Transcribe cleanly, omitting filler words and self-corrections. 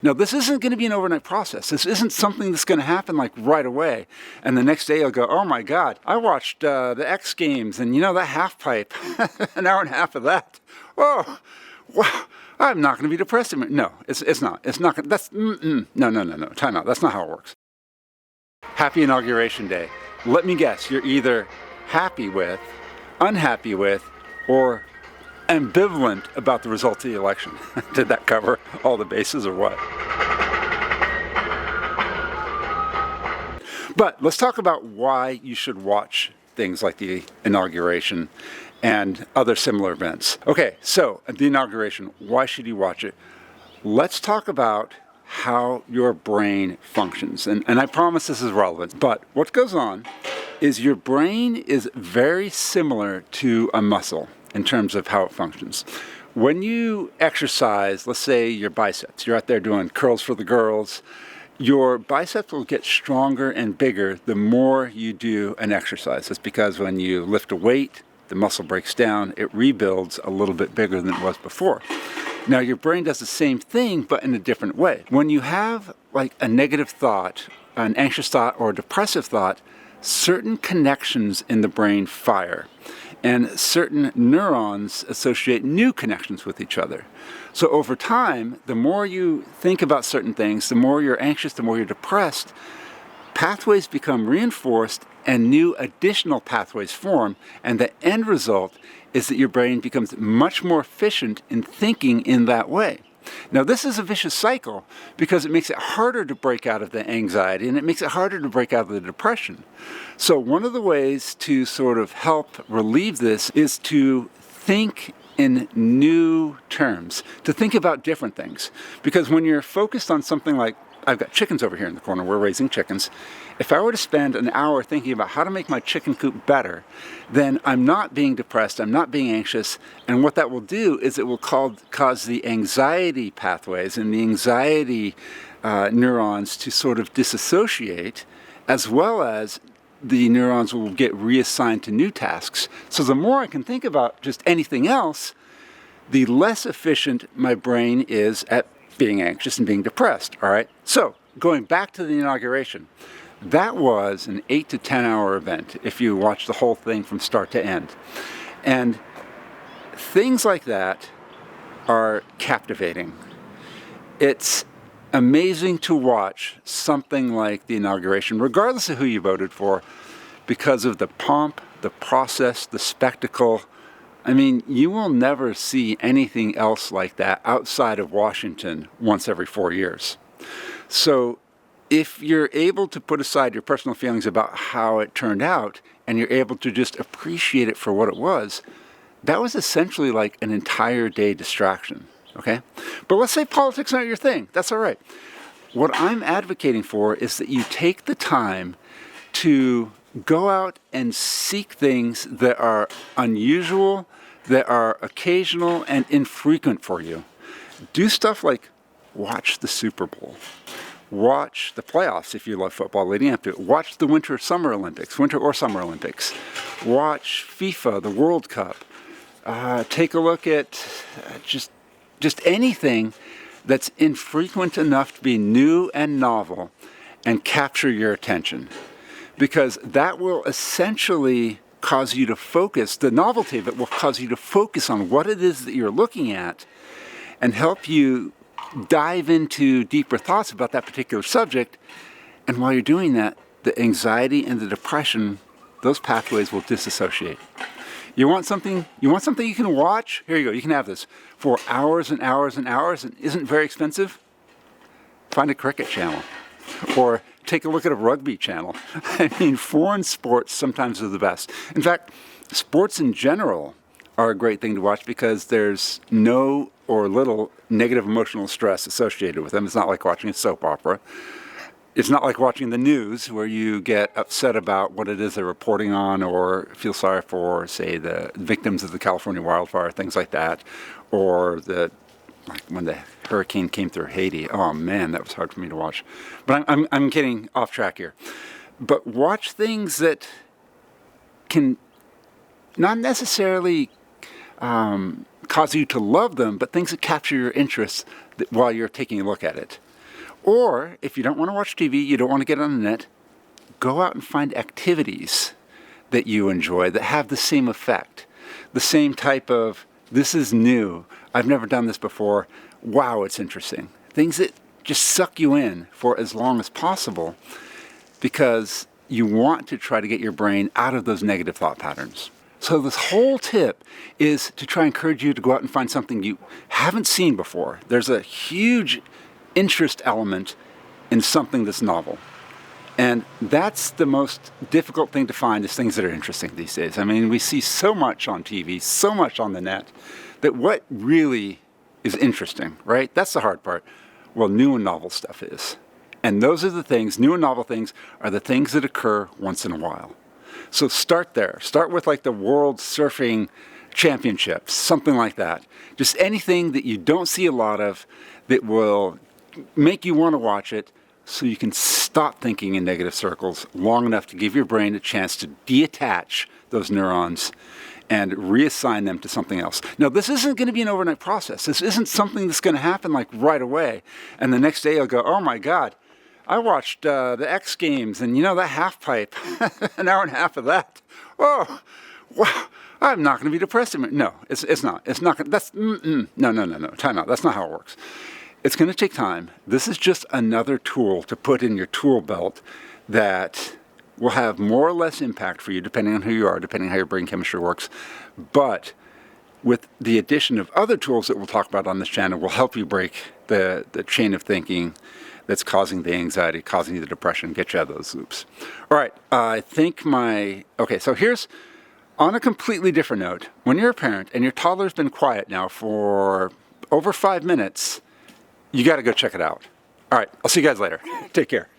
Now, this isn't going to be an overnight process. This isn't something that's going to happen like right away. And the next day you'll go, oh my God, I watched the X Games and that half pipe, an hour and a half of that. Oh, wow, I'm not going to be depressed. No, it's not. It's not going to, no. Time out. That's not how it works. Happy Inauguration Day. Let me guess, you're either happy with, unhappy with, or ambivalent about the results of the election. Did that cover all the bases or what? But let's talk about why you should watch things like the inauguration and other similar events. Okay, so the inauguration, why should you watch it? Let's talk about how your brain functions. And I promise this is relevant, but what goes on is your brain is very similar to a muscle in terms of how it functions. When you exercise, let's say your biceps, you're out there doing curls for the girls, your biceps will get stronger and bigger the more you do an exercise. It's because when you lift a weight, the muscle breaks down, it rebuilds a little bit bigger than it was before. Now your brain does the same thing, but in a different way. When you have like a negative thought, an anxious thought, or a depressive thought, certain connections in the brain fire, and certain neurons associate new connections with each other. So over time, the more you think about certain things, the more you're anxious, the more you're depressed, pathways become reinforced and new additional pathways form, and the end result is that your brain becomes much more efficient in thinking in that way. Now this is a vicious cycle because it makes it harder to break out of the anxiety and it makes it harder to break out of the depression. So one of the ways to sort of help relieve this is to think in new terms, to think about different things. Because when you're focused on something like, I've got chickens over here in the corner, we're raising chickens. If I were to spend an hour thinking about how to make my chicken coop better, then I'm not being depressed, I'm not being anxious, and what that will do is it will cause the anxiety pathways and the anxiety neurons to sort of disassociate, as well as the neurons will get reassigned to new tasks. So the more I can think about just anything else, the less efficient my brain is at being anxious and being depressed, all right? So, going back to the inauguration, that was an 8 to 10 hour event if you watch the whole thing from start to end. And things like that are captivating. It's amazing to watch something like the inauguration, regardless of who you voted for, because of the pomp, the process, the spectacle. I mean, you will never see anything else like that outside of Washington once every 4 years. So if you're able to put aside your personal feelings about how it turned out, and you're able to just appreciate it for what it was, that was essentially like an entire day distraction, okay? But let's say politics aren't your thing. That's all right. What I'm advocating for is that you take the time to go out and seek things that are unusual, that are occasional and infrequent for you. Do stuff like watch the Super Bowl, watch the playoffs if you love football leading up to it, watch the Winter or Summer Olympics, watch FIFA, the World Cup, take a look at just anything that's infrequent enough to be new and novel and capture your attention. Because that will essentially cause you to focus, the novelty of it will cause you to focus on what it is that you're looking at and help you dive into deeper thoughts about that particular subject. And while you're doing that, the anxiety and the depression, those pathways will disassociate. You want something you can watch? Here you go, you can have this for hours and hours and hours and isn't very expensive. Find a cricket channel or take a look at a rugby channel. I mean, foreign sports sometimes are the best. In fact, sports in general are a great thing to watch because there's no or little negative emotional stress associated with them. It's not like watching a soap opera. It's not like watching the news where you get upset about what it is they're reporting on or feel sorry for, say, the victims of the California wildfire, things like that, or like when the hurricane came through Haiti. Oh man, that was hard for me to watch. But I'm getting off track here. But watch things that can not necessarily cause you to love them, but things that capture your interest while you're taking a look at it. Or if you don't want to watch TV, you don't want to get on the net, go out and find activities that you enjoy that have the same effect. The same type of, this is new, I've never done this before, wow, it's interesting. Things that just suck you in for as long as possible because you want to try to get your brain out of those negative thought patterns. So this whole tip is to try and encourage you to go out and find something you haven't seen before. There's a huge interest element in something that's novel. And that's the most difficult thing to find, is things that are interesting these days. I mean, we see so much on TV, so much on the net, that what really is interesting, right? That's the hard part. Well, new and novel stuff is. And those are the things, new and novel things, are the things that occur once in a while. So start there. Start with like the World Surfing Championships, something like that. Just anything that you don't see a lot of that will make you want to watch it, so you can stop thinking in negative circles long enough to give your brain a chance to detach those neurons and reassign them to something else. Now, this isn't going to be an overnight process. This isn't something that's going to happen like right away. And the next day you'll go, oh my God, I watched the X Games, and you know, that half pipe, an hour and a half of that. Oh, wow, I'm not going to be depressed. No, it's not. It's not going to, that's, no, time out. That's not how it works. It's going to take time. This is just another tool to put in your tool belt that will have more or less impact for you, depending on who you are, depending on how your brain chemistry works. But with the addition of other tools that we'll talk about on this channel, will help you break the chain of thinking that's causing the anxiety, causing you the depression, get you out of those loops. All right, I think okay, so here's, on a completely different note, when you're a parent and your toddler's been quiet now for over 5 minutes, you got to go check it out. All right, I'll see you guys later. Take care.